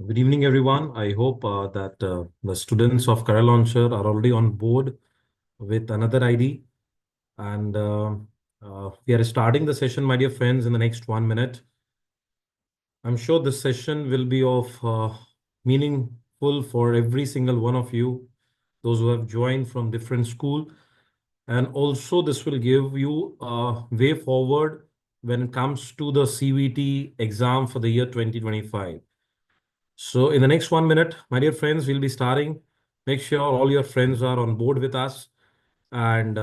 Good evening, everyone. I hope that the students of Career Launcher are already on board with another ID. And we are starting the session, my dear friends, in the next 1 minute. I'm sure this session will be of meaningful for every single one of you, those who have joined from different school. And also, this will give you a way forward when it comes to the CUET exam for the year 2025. So in the next 1 minute, my dear friends, we'll be starting. Make sure all your friends are on board with us. And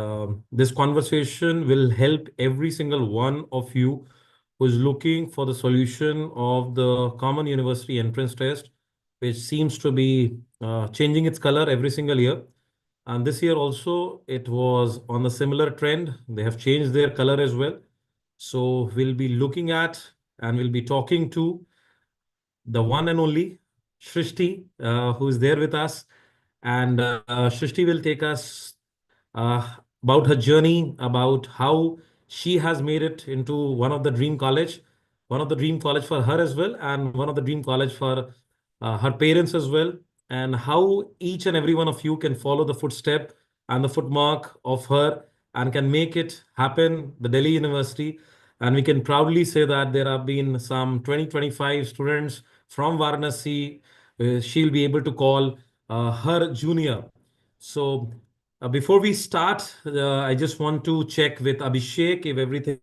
this conversation will help every single one of you who is looking for the solution of the Common University Entrance Test, which seems to be changing its color every single year. And this year also, it was on the similar trend. They have changed their color as well. So we'll be looking at and we'll be talking to the one and only Srishti, who is there with us. And Srishti will take us about her journey, about how she has made it into one of the dream college for her as well, and one of the dream college for her parents as well, and how each and every one of you can follow the footstep and the footmark of her and can make it happen, the Delhi University. And we can proudly say that there have been some 2025 students from Varanasi. She'll be able to call her junior. So before we start, I just want to check with Abhishek if everything.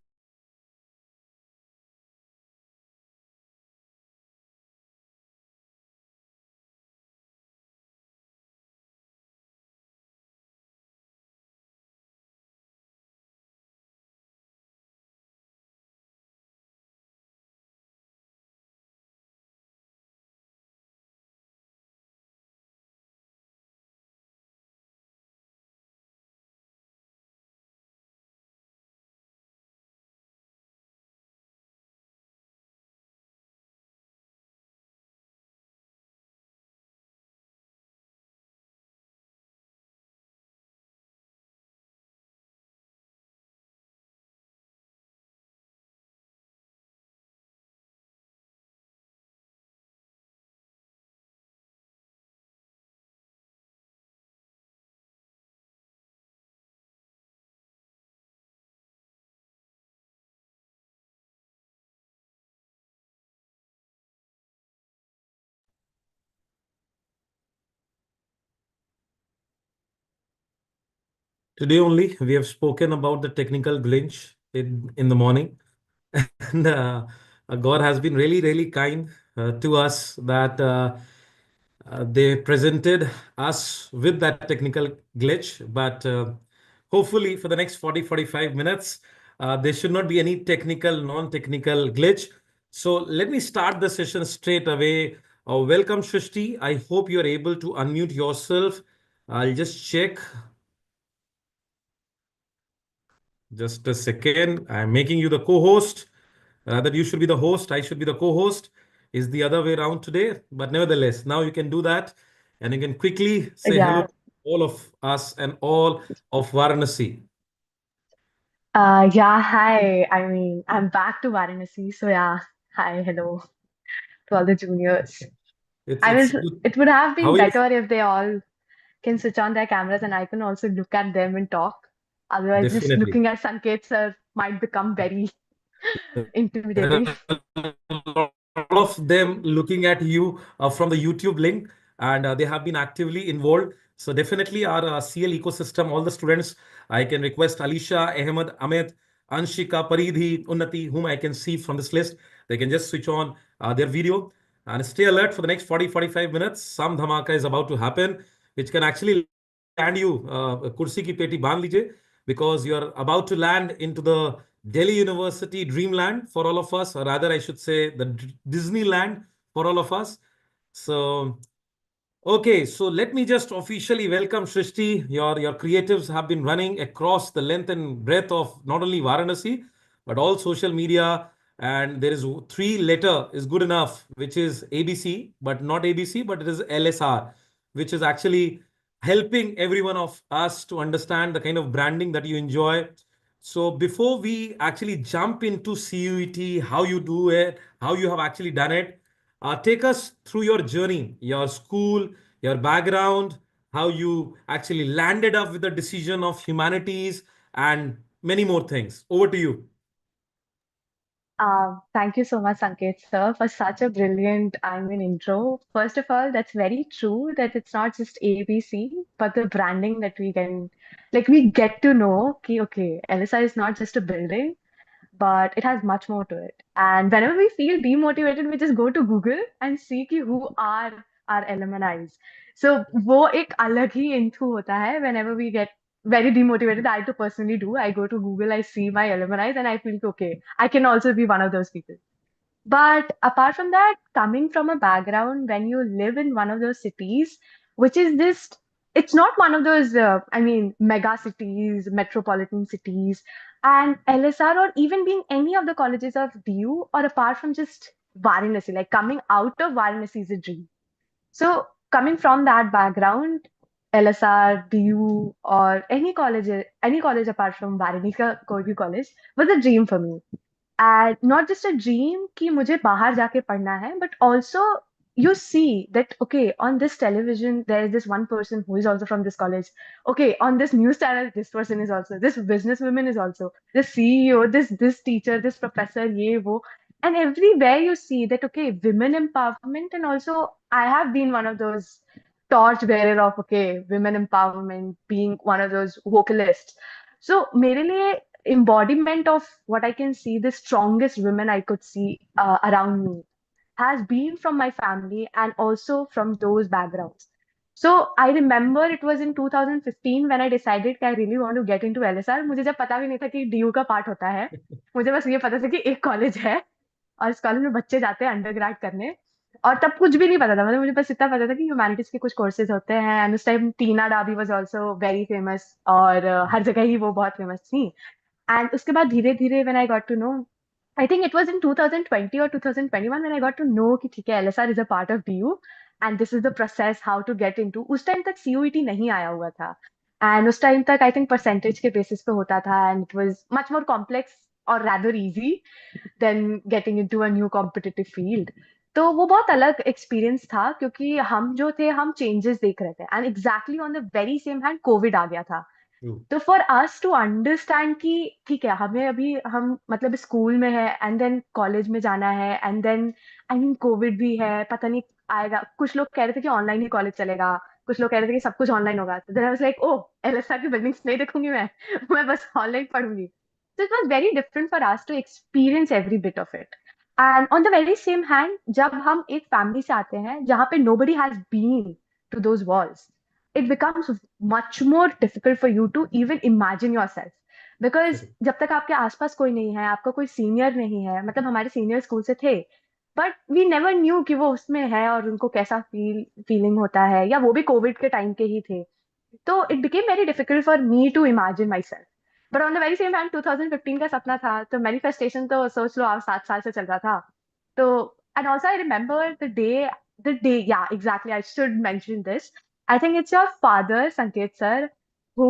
Today only, we have spoken about the technical glitch in the morning. And God has been really, really kind to us that they presented us with that technical glitch. But hopefully, for the next 40-45 minutes, there should not be any technical, non-technical glitch. So let me start the session straight away. Welcome, Shrishti. I hope you are able to unmute yourself. I'll just check. Just a second. I'm making you the co-host. Rather, you should be the host. I should be the co-host. Is the other way around today. But nevertheless, now you can do that. And you can quickly say hello Yeah. to all of us and all of Varanasi. Yeah, hi. I'm back to Varanasi. So yeah, hi, hello to all the juniors. I It's was, good. it would have How been are you? better if they all can switch on their cameras and I can also look at them and talk. Otherwise, just Definitely. looking at Sanket sir might become very There intimidating. are a lot of them looking at you from the YouTube link, and they have been actively involved. So definitely our CL ecosystem, all the students, I can request Alisha, Ahmed, Amit, Anshika, Paridhi, Unnati, whom I can see from this list. They can just switch on their video and stay alert for the next 40-45 minutes. Some dhamaka is about to happen, which can actually land you. Kursi ki peti bandh lijiye, because you're about to land into the Delhi University dreamland for all of us, or rather, I should say, the Disneyland for all of us. So, okay, so let me just officially welcome Srishti. Your creatives have been running across the length and breadth of not only Varanasi, but all social media. And there is three letter is good enough, which is ABC, but not ABC, but it is LSR, which is actually helping every one of us to understand the kind of branding that you enjoy. So before we actually jump into CUET, how you do it, how you have actually done it, Take us through your journey, your school, your background, how you actually landed up with the decision of humanities, and many more things. Over to you. Thank you so much, Sanket sir, for such a brilliant, intro. First of all, that's very true that it's not just ABC, but the branding that we get to know, okay, LSI is not just a building, but it has much more to it. And whenever we feel demotivated, we just go to Google and see कि who are our alumni. So वो एक अलग ही into होता है. Whenever we get very demotivated, I too personally do. I go to Google, I see my alumni, and I feel okay, I can also be one of those people. But apart from that, coming from a background when you live in one of those cities, which is just, it's not one of those, mega cities, metropolitan cities, and LSR or even being any of the colleges of DU or apart from just Varanasi, like coming out of Varanasi is a dream. So coming from that background, LSR, DU, or any college apart from Varanasi का कोई भी college was a dream for me. And not just a dream कि मुझे बाहर जाके पढ़ना है, but also you see that okay, on this television there is this one person who is also from this college. Okay, on this news channel this person is also, this businesswoman is also, this CEO, this teacher, this professor, ye wo. And everywhere you see that okay, women empowerment, and also I have been one of those torch bearer of okay, women empowerment, being one of those vocalists. So मेरे लिए embodiment of what I can see, the strongest women I could see around me has been from my family and also from those backgrounds. So I remember it was in 2015 when I decided that I really want to get into LSR. मुझे जब पता भी नहीं था कि DU का part होता है, मुझे बस ये पता था कि एक कॉलेज है और इस कॉलेज में बच्चे जाते हैं अंडरग्रेड करने, और तब कुछ भी नहीं पता था, मतलब मुझे बस इतना पता था कि ह्यूमैनिटीज के कुछ कोर्सेज होते हैं, एंड उस time Tina Dabi was also very famous, और हर जगह ही वो बहुत फेमस थी. And उसके बाद धीरे-धीरे when I got to know, I think it was in 2020 or 2021 when I got to know कि ठीक है, LSR is a part of DU and this is the process how to get into. उस time तक CUET नहीं आया हुआ था, and उस टाइम तक I think percentage के basis पे होता था, and it was much more complex or rather easy than getting into a new competitive field. तो वो बहुत अलग एक्सपीरियंस था क्योंकि हम जो थे हम चेंजेस देख रहे थे, and exactly on the very same hand Covid आ गया था. True. तो फॉर अस टू अंडरस्टैंड कि ठीक है, हमें अभी हम मतलब स्कूल में है एंड देन कॉलेज में जाना है, एंड देन कोविड भी है, पता नहीं आएगा. कुछ लोग कह रहे थे कि ऑनलाइन ही कॉलेज चलेगा, कुछ लोग कह रहे थे कि सब कुछ ऑनलाइन होगा. तो then I was like oh, LSR की बिल्डिंग्स नहीं देखूंगी मैं मैं बस ऑनलाइन पढ़ूंगी. So it was very different for us to experience every bit of it. And on the very same hand, जब हम एक फैमिली से आते हैं जहाँ पे nobody has been to those walls, it becomes much more difficult for you to even imagine yourself. Because Correct. जब तक आपके आसपास कोई नहीं है, आपका कोई सीनियर नहीं है, मतलब हमारे सीनियर स्कूल से थे, बट वी नेवर न्यू कि वो उसमें है और उनको कैसा फीलिंग होता है, या वो भी कोविड के टाइम के ही थे. तो it became very difficult for me to imagine myself. But on the very same hand 2015 का सपना था, तो मैनिफेस्टेशन तो सोच लो आप 7 साल से चल रहा था. तो and also I remember the day, yeah exactly I should mention this. I think it's your father Sanket sir who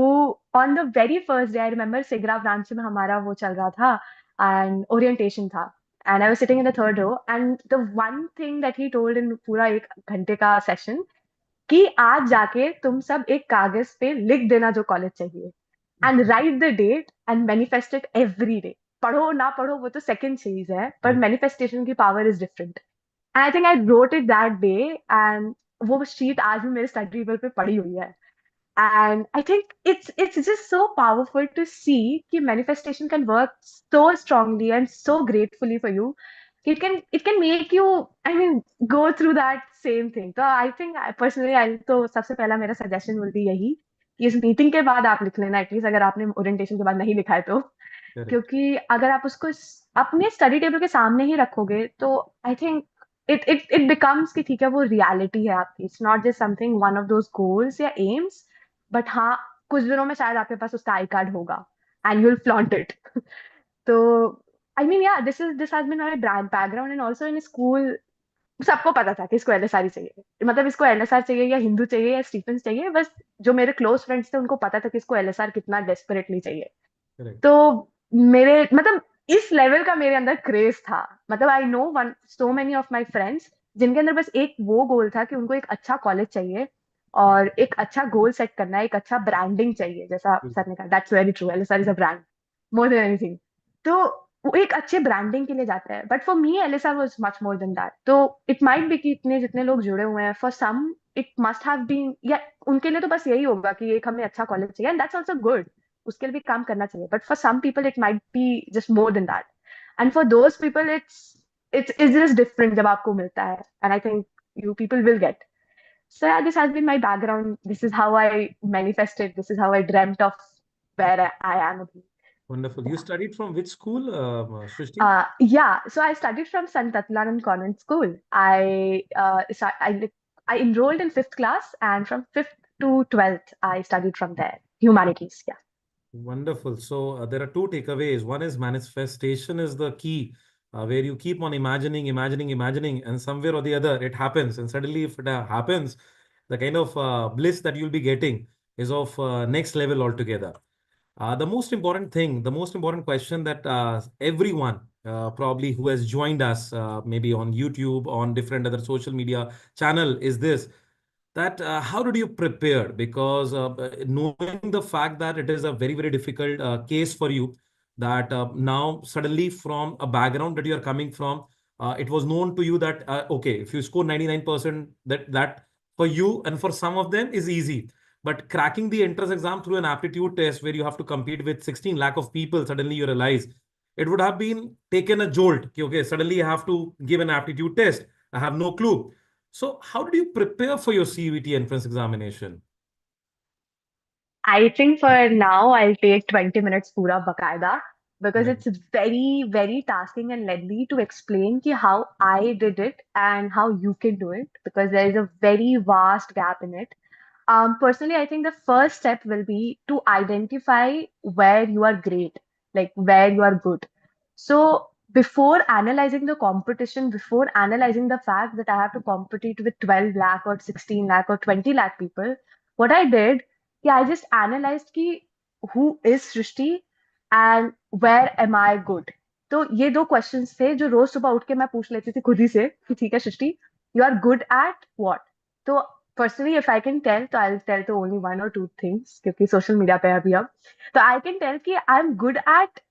on the very first day, I remember Segra branch में हमारा वो चल रहा था and orientation था, and I was sitting in the third row, and the one thing that he told in पूरा 1 घंटे का सेशन कि आज जाके तुम सब एक कागज पे लिख देना जो कॉलेज चाहिए, and write the date and manifest it every day. पढ़ो ना पढ़ो वो तो सेकंड चीज है, पर Correct. मैनिफेस्टेशन की power is different. And I think I wrote it that day, and वो शीट आज भी मेरे स्टडी टेबल पे पड़ी हुई है. And I think it's just so powerful to see that manifestation can work so strongly and so gratefully for you. It can make you, I mean, go through that same thing. So I think personally, I तो सबसे पहला मेरा suggestion will be यही कि इस meeting के बाद आप लिख लेना एटलीस्ट, अगर आपने ओरिएंटेशन के बाद नहीं लिखा है तो. Correct. क्योंकि अगर आप उसको अपने स्टडी टेबल के सामने ही रखोगे तो आई थिंक इट बिकम्स कि ठीक है वो रियलिटी है आपकी. It's not just something one of those goals या एम्स, बट हाँ, कुछ दिनों में शायद आपके पास उसका आई कार्ड होगा and you will flaunt it. तो I mean yeah this has been my background, and also in school सबको पता था कि इसको एलएसआर ही चाहिए, मतलब इसको एलएसआर चाहिए या हिंदू चाहिए या स्टीफेंस चाहिए. बस जो मेरे क्लोज फ्रेंड्स थे उनको पता था कि इसको एलएसआर कितना डेस्परेटली चाहिए. Correct. तो मेरे मतलब इस लेवल का मेरे अंदर क्रेज था. मतलब I know one so many of my friends जिनके अंदर बस एक वो गोल था कि उनको एक अच्छा कॉलेज चाहिए और एक अच्छा गोल सेट करना है, एक अच्छा ब्रांडिंग चाहिए, जैसा सर ने कहा, that's very true, LSR is a brand more than anything. तो वो एक अच्छे ब्रांडिंग के लिए जाता है, but for me LSR was much more than that. तो इट माइट बी कि इतने जितने लोग जुड़े हुए हैं, for some it must have been, या उनके लिए तो बस यही होगा कि एक हमें अच्छा कॉलेज चाहिए, एंड दैट्स आल्सो गुड, उसके लिए भी काम करना चाहिए, but for some people it might be just more than that, and for those people it's just different जब आपको मिलता है, and I think you people will get. So yeah, this has been my background. This is how I manifested. This is how I dreamt of where I am. Wonderful. You Yeah. studied from which school, Srishti? Yeah. So I studied from Sant Atulanand Convent School. I enrolled in fifth class, and from fifth to 12th, I studied from there. Humanities. Yeah. Wonderful. So there are two takeaways. One is manifestation is the key, where you keep on imagining, imagining, imagining, and somewhere or the other it happens. And suddenly, if it happens, the kind of bliss that you'll be getting is of next level altogether. The most important thing, the most important question that everyone probably who has joined us, maybe on YouTube, on different other social media channel, is this: that how did you prepare? Because knowing the fact that it is a very, very difficult case for you, that now suddenly from a background that you are coming from, it was known to you that okay, if you score 99%, that for you and for some of them is easy. But cracking the entrance exam through an aptitude test where you have to compete with 16 lakh of people, suddenly you realize it would have been taken a jolt. Okay, suddenly you have to give an aptitude test. I have no clue. So, how did you prepare for your CUET entrance examination? I think for now I'll take 20 minutes pura bakaida, because Right. it's very, very tasking and lengthy to explain ki how I did it and how you can do it, because there is a very vast gap in it. Personally, I think the first step will be to identify where you are great, like where you are good. So before analyzing the competition, before analyzing the fact that I have to compete with 12 lakh or 16 lakh or 20 lakh people, what I did, yeah, I just analyzed ki who is Srishti and where am I good. तो ये दो questions थे जो रोज सुबह उठ के मैं पूछ लेती थी खुद ही से कि ठीक है Srishti, you are good at what. तो personally, if I can tell, तो I'll tell to only one or two things क्योंकि social media पे अभी अब. तो I can tell कि I'm good at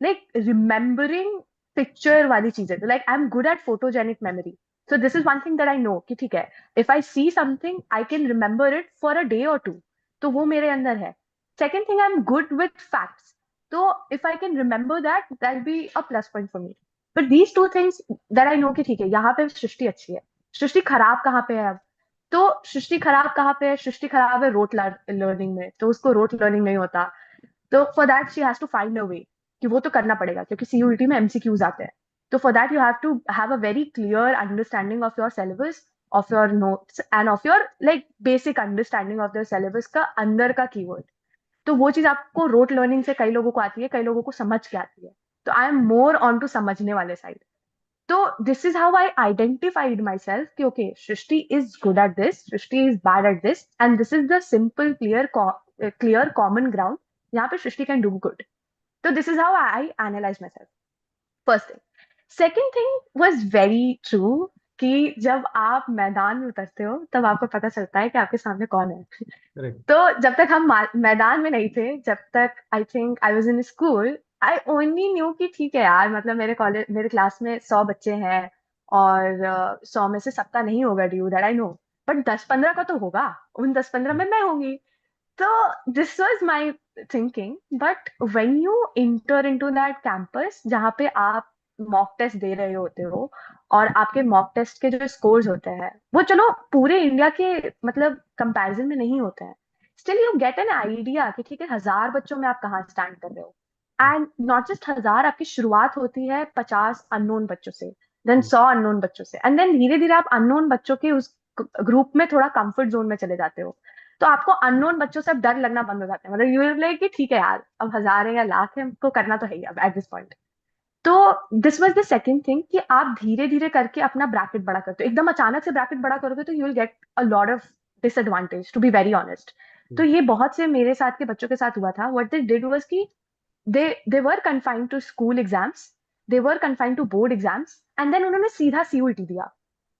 like remembering picture वाली चीजें. तो like I'm good at photogenic memory. So this is one thing that I know कि ठीक है, if I see something, I can remember it for a day or two. तो वो मेरे अंदर है. Second thing, I'm good with facts. So if I can remember that, that'll be a plus point for me. But these two things that I know कि ठीक है, यहाँ पे सृष्टि अच्छी है. सृष्टि खराब कहाँ पे है अब? तो सृष्टि खराब कहाँ पे है? सृष्टि खराब है रोट लर्निंग में, तो उसको रोट लर्निंग नहीं होता. तो for that she has to find a way कि वो तो करना पड़ेगा क्योंकि सीयूईटी में एमसीक्यूज आते हैं. तो for that you have to have a very clear understanding of your syllabus, of your notes and of your like basic understanding of the syllabus का अंदर का कीवर्ड. तो वो चीज आपको रोट लर्निंग से कई लोगों को आती है, कई लोगों को समझ के आती है. तो I am more on to समझने वाले side. So this is how I identified myself कि okay, Srishti is good at this, Srishti is bad at this, and this is the simple, clear common ground यहाँ पे Srishti can do good. So this is how I analyze myself. First thing. Second thing was very true कि जब आप मैदान में उतरते हो तब आपको पता चलता है कि आपके सामने कौन है. Correct. तो जब तक हम मैदान में नहीं थे, जब तक आई think I was in school, I only new कि ठीक है यार, मतलब मेरे क्लास में 100 बच्चे हैं और 100 में से सबका नहीं होगा due, that I know, but 10-15 का तो होगा. उन 10-15 में मैं होंगी. So this was my thinking. But when you enter into that campus जहाँ पे आप मॉक टेस्ट दे रहे होते हो और आपके मॉक टेस्ट के जो स्कोर्स होते हैं वो चलो पूरे इंडिया के मतलब कंपैरिजन में नहीं होते हैं, still you get an idea कि ठीक है 1000 बच्चों में आप कहाँ स्टैंड कर रहे हो. एंड नॉट जस्ट 1000, आपकी शुरुआत होती है 50 अननोन बच्चों से, देन 100 अननोन बच्चों से, एंड देन धीरे धीरे आप अननोन बच्चों के उस ग्रुप में थोड़ा कंफर्ट जोन में चले जाते हो. तो आपको अननोन बच्चों से अब डर लगना बंद हो जाता है, मतलब यू लाइक कि ठीक है यार, अब 1000 है या लाख है, हमको करना तो है ही अब एट दिस पॉइंट. तो this was the second thing कि आप धीरे धीरे करके अपना ब्रैकेट बड़ा करते हो. एकदम अचानक से ब्रैकेट बड़ा करोगे तो you will get a lot of disadvantage, to be very honest. तो ये बहुत से मेरे साथ के बच्चों के साथ हुआ था. व्हाट दे डिड वाज कि they were confined to school exams, they were confined to board exams, and then उन्होंने सीधा सीयूईटी दिया.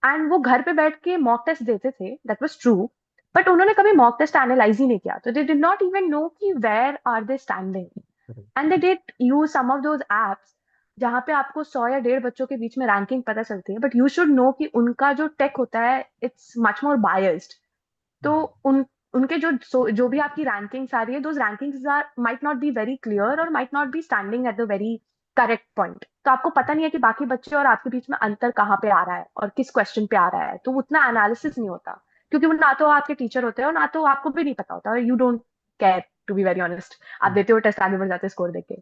एंड वो घर पे बैठ के मॉक टेस्ट देते थे, दैट वाज ट्रू, बट उन्होंने कभी मॉक टेस्ट एनालाइज ही नहीं किया, तो they did not even know कि where are they standing. Correct. And they did use some of those apps जहाँ पे आपको 100 या 150 बच्चों के बीच में रैंकिंग पता चलती है, बट यू शुड नो कि उनका जो टेक होता है इट्स मच मोर बायस्ड। तो Hmm. उन उनके जो भी आपकी रैंकिंग्स आ रही है, those rankings are might not be very clear और might not be standing at the very correct point. तो आपको पता नहीं है कि बाकी बच्चे और आपके बीच में अंतर कहाँ पे आ रहा है और किस क्वेश्चन पे आ रहा है, तो उतना एनालिसिस नहीं होता, क्योंकि वो ना तो आपके टीचर होते हैं और ना तो आपको भी नहीं पता होता, और you don't care, to be very honest. आप Hmm. देते हो टेस्ट, आगे बढ़ जाते स्कोर देके।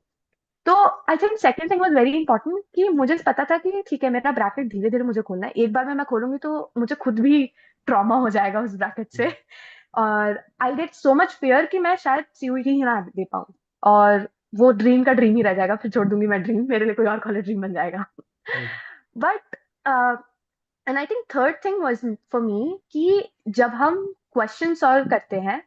तो I think second thing was very important कि मुझे पता था कि ठीक है, मेरा ब्रैकेट धीरे धीरे मुझे खोलना है, एक बार में मैं खोलूंगी तो मुझे खुद भी ट्रॉमा हो जाएगा उस ब्रैकेट से, और I get so much fear कि मैं शायद सीयूईटी ही ना दे पाऊँ, और वो ड्रीम का ड्रीम ही रह जाएगा, फिर छोड़ दूंगी मैं ड्रीम, मेरे लिए कोई और कॉलेज ड्रीम बन जाएगा। Right. But and I think third thing was for me कि जब हम क्वेश्चन सॉल्व करते हैं,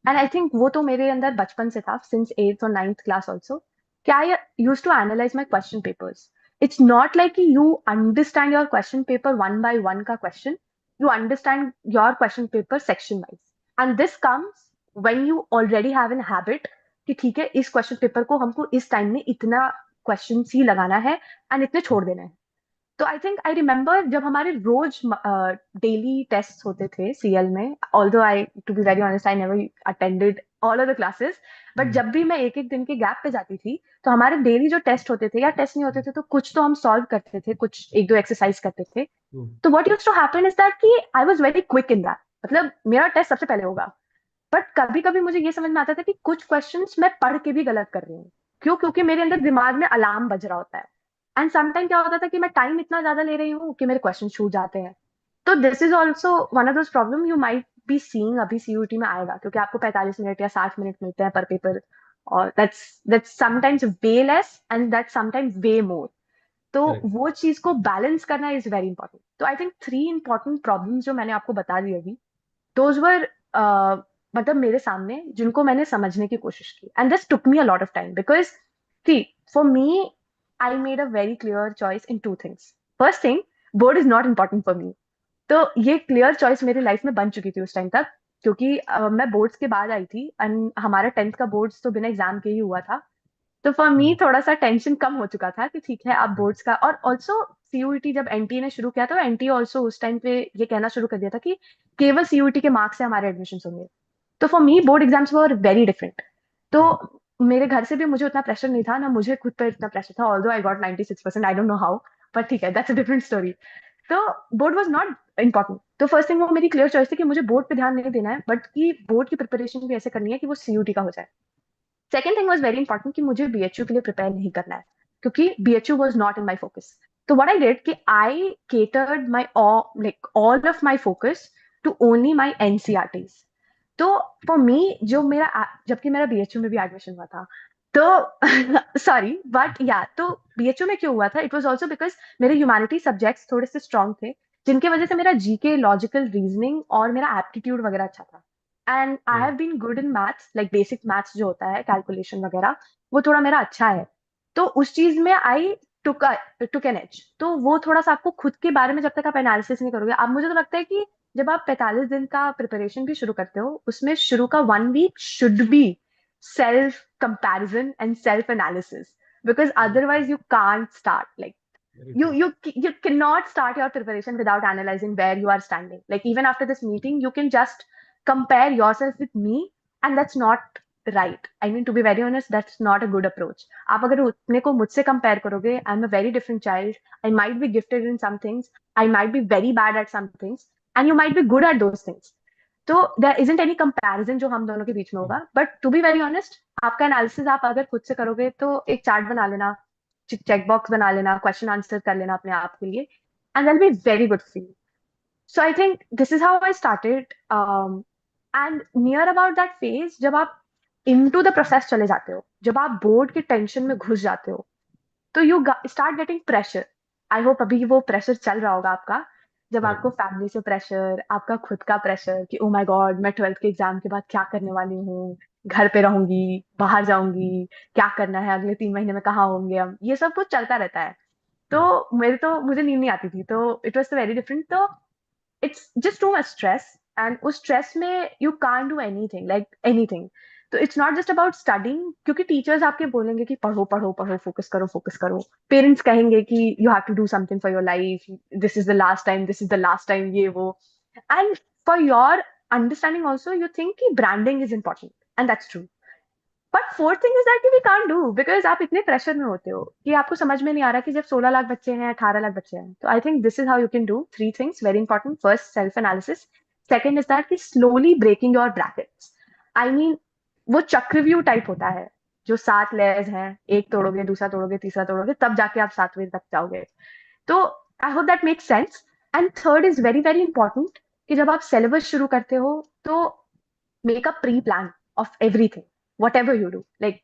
एंड आई थिंक वो तो मेरे अंदर बचपन से था, सिंस 8th और 9th क्लास ऑल्सो, कि I use to analyse my question papers. It's not like कि you understand your question paper one by one का question, you understand your question paper section wise, and this comes when you already have an habit कि ठीक है, इस question paper को हमको इस time में इतना क्वेश्चन ही लगाना है एंड इतने छोड़ देना है। तो आई थिंक आई रिमेम्बर जब हमारे रोज डेली टेस्ट होते थे सीएल में, although I to be very honest I never attended all of the classes, but Hmm. जब भी मैं एक एक दिन के गैप पे जाती थी, तो हमारे डेली जो टेस्ट होते थे या टेस्ट नहीं होते थे, तो कुछ तो हम सॉल्व करते थे, कुछ एक दो एक्सरसाइज करते थे। Hmm. तो what used to happen is that कि I was very quick in that, मतलब मेरा टेस्ट सबसे पहले होगा। बट कभी कभी मुझे ये समझ में आता था कि कुछ क्वेश्चंस मैं पढ़ के भी गलत कर रही हूँ, क्यों? क्योंकि मेरे अंदर दिमाग में अलार्म बज रहा होता है, एंड समटाइम क्या होता था कि मैं टाइम इतना ज्यादा ले रही हूँ कि मेरे क्वेश्चन छूट जाते हैं। तो this is also one of those problem you might be seeing अभी सीयूटी में आएगा, क्योंकि आपको 45 मिनट या 60 मिनट मिलते हैं पर पेपर, और that's sometimes way less and that's sometimes way more. तो Correct. वो चीज को बैलेंस करना इज वेरी इंपॉर्टेंट। तो आई थिंक 3 इंपॉर्टेंट प्रॉब्लम्स जो मैंने आपको बता दी अभी, दोज वर मतलब मेरे सामने, जिनको मैंने समझने की कोशिश की, and this took me a lot of time because see for me I made a very clear choice in 2 things. First thing, board is not important for me. तो ये क्लियर चॉइस मेरी लाइफ में बन चुकी थी उस time तक, क्योंकि मैं बोर्ड्स के बाद आई थी, एंड हमारा 10th का बोर्ड्स तो बिना एग्जाम के ही हुआ था। तो फॉर मी Hmm. थोड़ा सा टेंशन कम हो चुका था कि ठीक है, आप बोर्ड्स का, और ऑल्सो सीयूईटी जब एनटीए ने शुरू किया, तो एनटीए ऑल्सो उस टाइम पे ये कहना शुरू कर दिया था कि केवल सीयूईटी के मार्क्स से हमारे एडमिशन होंगे। तो for me board exams were very different. तो Right. मेरे घर से भी मुझे उतना प्रेशर नहीं था, ना मुझे खुद पर इतना प्रेशर था, although I got 96%, I don't know how, पर ठीक है, दैट्स अ डिफरेंट स्टोरी। तो बोर्ड वॉज नॉट इम्पॉर्टेंट। तो फर्स्ट थिंग, वो मेरी क्लियर चॉइस थी कि मुझे बोर्ड पे ध्यान नहीं देना है, बट कि बोर्ड की प्रिपरेशन भी ऐसे करनी है कि वो सीयूटी का हो जाए। Second thing was very important कि मुझे बीएचयू के लिए प्रिपेयर नहीं करना है, क्योंकि BHU was not in my focus. तो व्हाट आई डिड कि I catered my like all of my focus to only my NCERTs. तो फॉर मी जो मेरा, जबकि मेरा बीएचयू में भी एडमिशन हुआ था, तो सॉरी बट या, तो बीएचयू में क्यों हुआ था, इट वॉज ऑल्सो बिकॉज मेरे ह्यूमैनिटी सब्जेक्ट्स थोड़े से स्ट्रॉन्ग थे, जिनकी वजह से मेरा जीके, लॉजिकल रीजनिंग और मेरा एप्टीट्यूड वगैरह अच्छा था। And I have Right. Been good in maths, like basic maths जो होता है, कैलकुलेशन वगैरह, वो थोड़ा मेरा अच्छा है। तो उस चीज में आई टुक टुक एन एज। तो वो थोड़ा सा आपको खुद के बारे में जब तक आप एनालिसिस नहीं करोगे, अब मुझे तो लगता है कि जब आप 45 दिन का प्रिपरेशन भी शुरू करते हो, उसमें शुरू का 1 week should be self comparison and self analysis, because Right. Otherwise you can't start, like Very you true. you you cannot start your preparation without analyzing where you are standing. Like even after this meeting, you can just compare yourself with me, and that's not right. I mean, to be very honest, that's not a good approach. आप अगर अपने को मुझसे compare करोगे, I'm a very different child. I might be gifted in some things. I might be very bad at some things, and you might be good at those things. तो there isn't any comparison जो हम दोनों के बीच में Hmm. होगा। But to be very honest, आपका analysis आप अगर खुद से करोगे, तो एक चार्ट बना लेना, चेक बॉक्स बना लेना, क्वेश्चन आंसर कर लेना अपने आप के लिए, and that be very good for you. So I think this is how I started. And near about that phase, जब आप इनटू द प्रोसेस चले जाते हो, जब आप बोर्ड की टेंशन में घुस जाते हो, तो you start getting pressure. I hope अभी वो प्रेशर चल रहा होगा आपका, जब Correct. आपको फैमिली से प्रेशर, आपका खुद का प्रेशर कि ओ माय गॉड, मैं 12th के एग्जाम के बाद क्या करने वाली हूँ, घर पे रहूंगी, बाहर जाऊंगी, क्या करना है, अगले 3 महीने में कहाँ होंगे हम, ये सब कुछ चलता रहता है। तो मुझे नींद नहीं आती थी, तो इट वाज वेरी डिफरेंट। तो it's just too much stress, and उस स्ट्रेस में you can't do anything, like anything. तो it's not just about studying, क्योंकि टीचर्स आपके बोलेंगे कि पढ़ो पढ़ो पढ़ो, फोकस करो फोकस करो। पेरेंट्स कहेंगे कि you have to do something for your life, this is the last time, this is the last time, ये वो। And for your understanding also, you think कि branding is important, and that's true. But fourth thing is that we can't do, because आप इतने pressure में होते हो कि आपको समझ में नहीं आ रहा कि जब 16 लाख बच्चे हैं, 18 लाख बच्चे हैं। तो I think this is how you can do three things very important. First, self analysis. Second is that कि slowly breaking your brackets. I mean, वो चक्रव्यूह टाइप होता है, जो 7 लेयर्स हैं, एक तोड़ोगे, दूसरा तोड़ोगे, तीसरा तोड़ोगे, तब जाके आप 7वें तक जाओगे। तो I hope that makes sense. And third is very very important, कि जब आप सिलेबस शुरू करते हो, तो make a pre plan of everything, what ever you do. Like,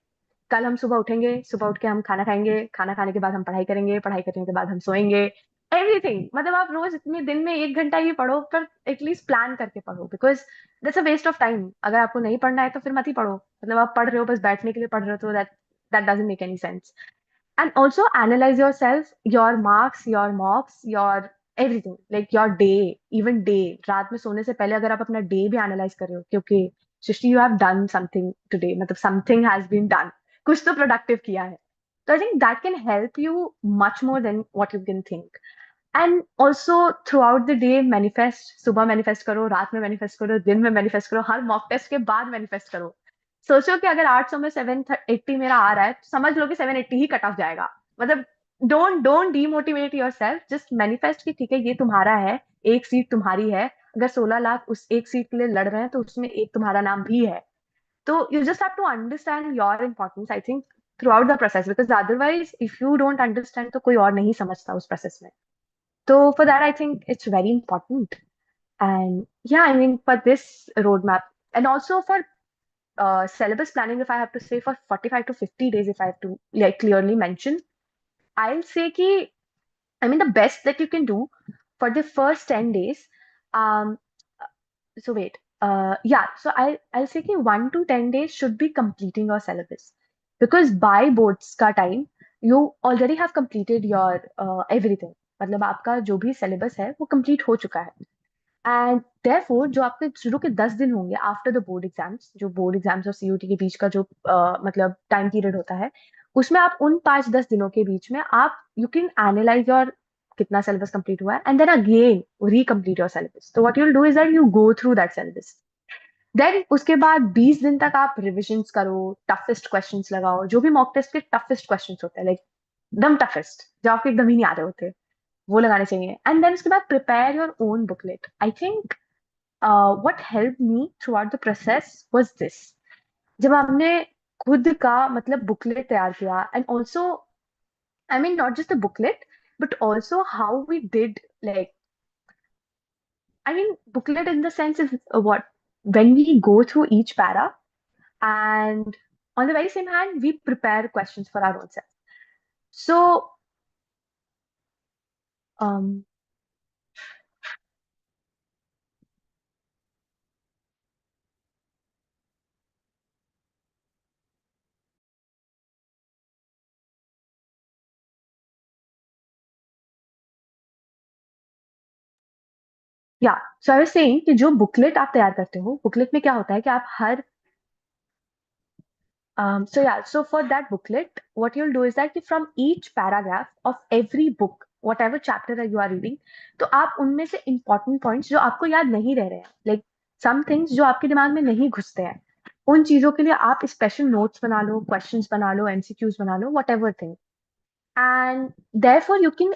कल हम सुबह उठेंगे, सुबह उठ के हम खाना खाएंगे, खाना खाने के बाद हम पढ़ाई करेंगे, पढ़ाई करने के बाद हम सोएंगे। एवरीथिंग, मतलब आप रोज इतने दिन में 1 घंटा ही पढ़ो, पर एटलीस्ट प्लान करके पढ़ो, because that's a waste of time. अगर आपको नहीं पढ़ना है तो फिर मत ही पढ़ो। मतलब आप पढ़ रहे हो बस बैठने के लिए पढ़ रहे हो, तो that doesn't make any sense. And also analyze yourself, your marks, your mocks, your everything, like your day, even day। रात में सोने से पहले अगर आप अपना डे भी एनालाइज कर रहे हो, क्योंकि Srishti you have done something today, मतलब समथिंग हैज बीन डन, कुछ तो प्रोडक्टिव किया है। तो I think that can help you much more than what you can think. And also throughout the day manifest, सुबह मैनिफेस्ट करो, रात में मैनिफेस्ट करो, दिन में मैनिफेस्ट करो, हर मॉक टेस्ट के बाद मैनिफेस्ट करो। सोचो कि अगर 800 में 780 मेरा आ रहा है, तो समझ लो कि 780 ही कट ऑफ जाएगा। मतलब don't don't demotivate your self, just manifest कि ठीक है, ये तुम्हारा है, एक सीट तुम्हारी है। अगर 16 लाख उस एक सीट के लिए लड़ रहे हैं, तो उसमें एक तुम्हारा नाम भी है। तो you just have to understand your importance, I think, throughout the process, because otherwise if you don't understand, तो कोई और नहीं समझता उस प्रोसेस में। So for that, I think it's very important. And yeah, I mean, for this roadmap, and also for syllabus planning, if I have to say, for 45 to 50 days, if I have to like clearly mention, I'll say ki, I mean, the best that you can do for the first 10 days. Um, so wait, yeah, so I'll say ki 1 to 10 days should be completing your syllabus, because by boards ka time, you already have completed your everything। मतलब आपका जो भी syllabus है वो complete हो चुका है। And therefore जो आपके शुरू के 10 दिन होंगे आफ्टर द बोर्ड एग्जाम्स, जो बोर्ड एग्जाम्स और सीयूटी के बीच का जो मतलब टाइम पीरियड होता है, उसमें आप उन 5-10 दिनों के बीच में आप यू कैन एनालाइज योर कितना सिलेबस कंप्लीट हुआ है, and then again recomplete your syllabus. तो what you will do is that you go through that syllabus. Then उसके बाद 20 दिन तक आप रिविजन्स करो, टफेस्ट क्वेश्चंस लगाओ, जो भी मॉक टेस्ट के टफेस्ट क्वेश्चंस होते हैं, लाइक एकदम टफेस्ट, जो आपको एकदम ही नहीं आ रहे होते, वो लगाने चाहिए। एंड देन उसके बाद prepare your own booklet. I think what helped me throughout the process was this, जब हमने खुद का मतलब बुकलेट तैयार किया, and also I mean not just the booklet, but also how we did, like I mean booklet in the sense is what when we go through each para, and on the very same hand we prepare questions for our own self। So um yeah, so I was saying कि जो booklet आप तैयार करते हो, booklet में क्या होता है कि आप हर so yeah, so for that booklet, what you'll do is that from each paragraph of every book, whatever chapter that you are reading, तो आप उनमें से important points जो आपको याद नहीं रह रहे हैं, like some things जो आपके दिमाग में नहीं घुसते हैं, उन चीजों के लिए आप स्पेशल नोट्स बना लो, क्वेश्चंस बना लो, एमसीक्यूज बना लो, whatever thing। And therefore you can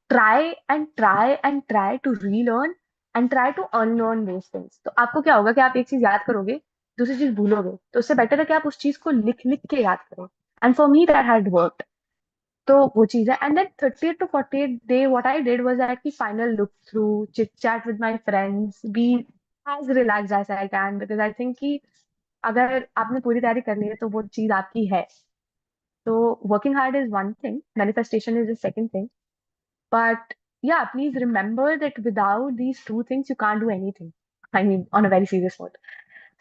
try to relearn and try to unlearn those things। तो आपको क्या होगा कि आप एक चीज याद करोगे, दूसरी चीज भूलोगे, तो उससे बेटर है कि आप उस चीज को लिख लिख के याद करो। And for me that had worked. तो वो चीज है। And then 30 to 48 day what I did was that की final look through, chit chat with my friends, be as relax as I can, because I think कि अगर आपने पूरी तैयारी कर ली है तो वो चीज आपकी है। So working hard is one thing, manifestation is the second thing. But yeah, please remember that without these two things, you can't do anything. I mean, on a very serious note.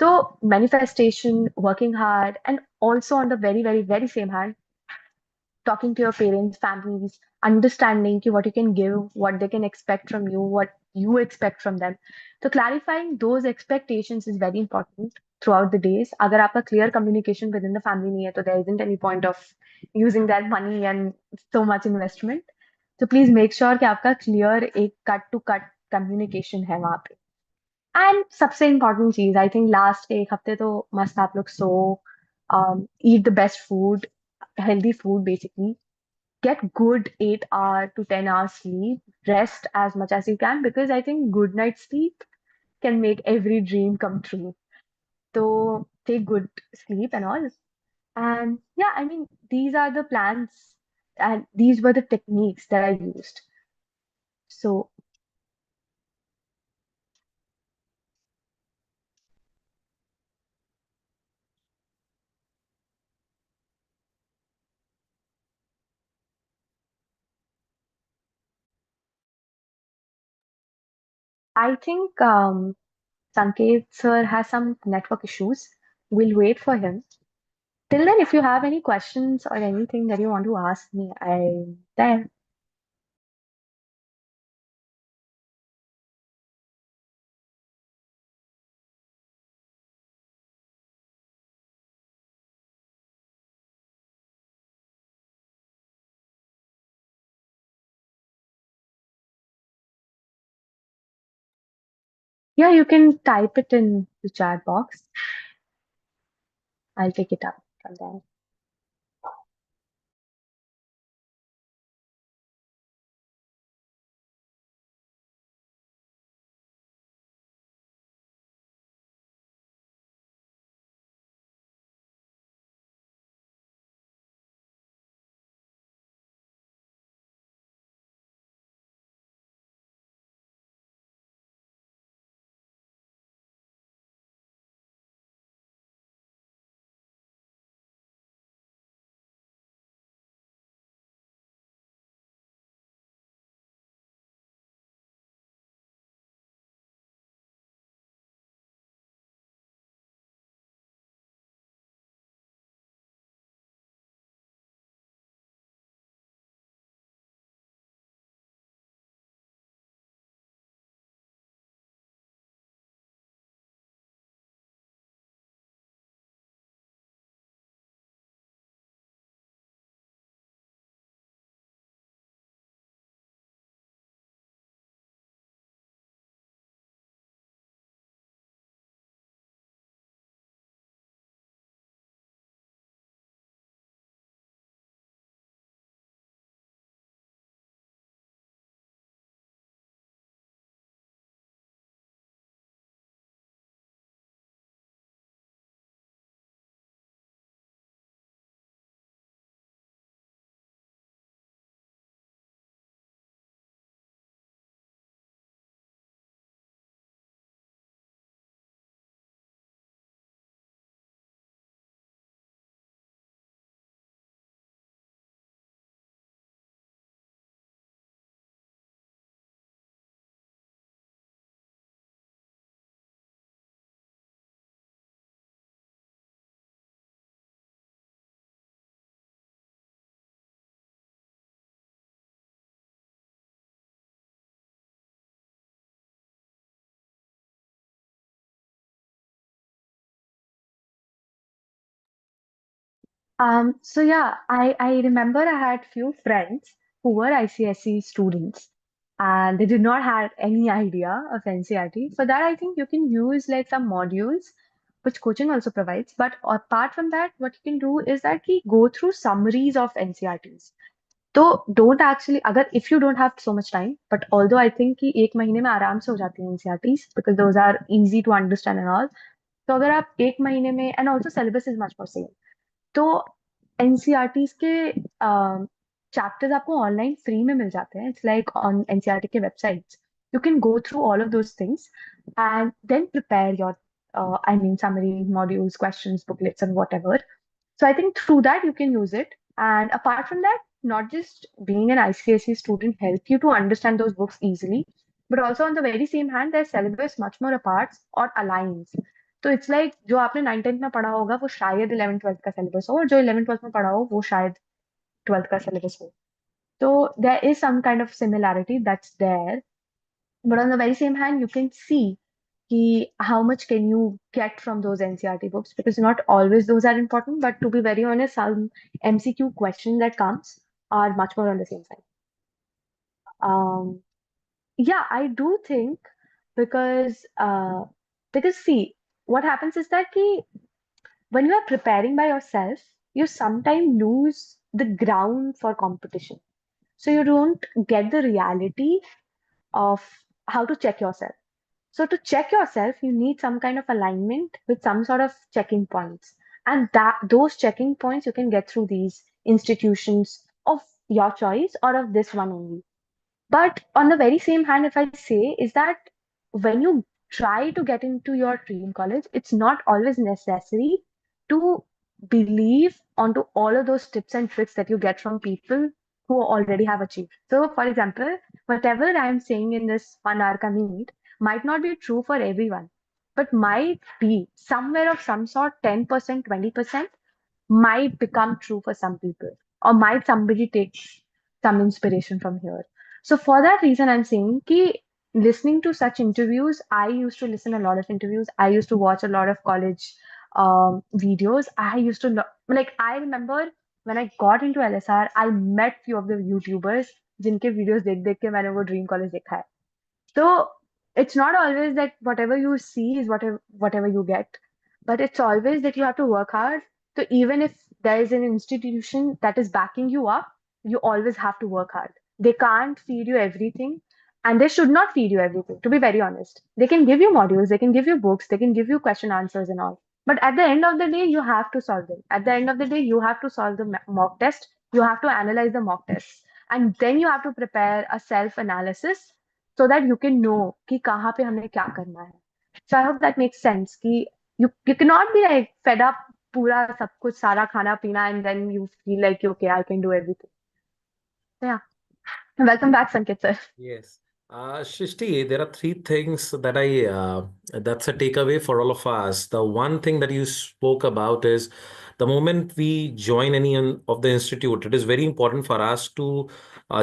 So manifestation, working hard, and also on the very, very, very same hand, talking to your parents, families, understanding ki what you can give, what they can expect from you, what you expect from them. So clarifying those expectations is very important throughout the days. अगर आपका clear communication within the family नहीं है, तो there isn't any point of using that money and so much investment. So please make sure कि आपका clear एक cut to cut communication है वहाँ पे. And सबसे important चीज, I think last एक हफ्ते तो मस्त आप लोग सो, eat the best food, healthy food basically. Get good 8 hour to 10 hours sleep. Rest as much as you can because I think good night's sleep can make every dream come true. So take good sleep and all. And yeah, I mean, these are the plans and these were the techniques that I used. So I think Sanket sir has some network issues. We'll wait for him. Till then, if you have any questions or anything that you want to ask me, I'm there. Yeah, you can type it in the chat box. I'll take it up from there. So yeah, I remember I had few friends who were ICSE students and they did not have any idea of NCRT. For that, I think you can use like some modules which coaching also provides. But apart from that, what you can do is that you go through summaries of NCRTs. So don't actually, अगर if you don't have so much time, but although I think कि एक महीने में आराम से हो जाती हैं NCRTs because those are easy to understand and all. तो अगर आप एक महीने में and also syllabus is much more same. तो एनसीईआरटीज के चैप्टर्स आपको ऑनलाइन फ्री में मिल जाते हैं. इट्स लाइक ऑन एनसीईआरटी के websites. You can go through all of those things and then prepare your I mean summary modules questions booklets and whatever. So I think through that you can use it. And apart from that, not just being an ICSE student help you to understand those books easily, but also on the very same hand, their syllabus much more apart or aligns. तो it's like जो आपने 9th 10th में पढ़ा होगा वो शायद 11th 12th का syllabus हो और जो 11th 12th में पढ़ा हो वो शायद 12th का सिलेबस हो. So there is some kind of similarity that's there. But on the very same hand, you can see how much can you get from those NCRT books, because not always those are important. But to be very honest, some MCQ questions that comes are much more on the same side. Um, yeah, I do think, because see, what happens is that when you are preparing by yourself, you sometimes lose the ground for competition. So you don't get the reality of how to check yourself. So to check yourself, you need some kind of alignment with some sort of checking points. And that those checking points you can get through these institutions of your choice or of this one only. But on the very same hand, if I say, is that when you try to get into your dream college, it's not always necessary to believe onto all of those tips and tricks that you get from people who already have achieved. So, for example, whatever I'm saying in this 1 hour meet might not be true for everyone, but might be somewhere of some sort, 10%, 20% might become true for some people, or might somebody take some inspiration from here. So for that reason, I'm saying ki listening to such interviews, I used to listen a lot of interviews. I used to watch a lot of college videos. I used to like, I remember when I got into LSR, I met few of the YouTubers जिनके videos देख देख के मैंने वो dream college देखा है. So it's not always that whatever you see is whatever you get, but it's always that you have to work hard. So even if there is an institution that is backing you up, you always have to work hard. They can't feed you everything, and they should not feed you everything, to be very honest. They can give you modules, they can give you books, they can give you question answers and all. But at the end of the day, you have to solve them. At the end of the day, you have to solve the mock test. You have to analyze the mock tests. And then you have to prepare a self analysis so that you can know कि कहाँ पे हमें क्या करना है. So I hope that makes sense कि you cannot be like fed up पूरा सब कुछ सारा खाना पीना and then you feel like okay, I can do everything. So yeah, welcome back, Sanket sir. Yes. Shrishti, there are three things that that's a takeaway for all of us. The one thing that you spoke about is the moment we join any of the institute, it is very important for us to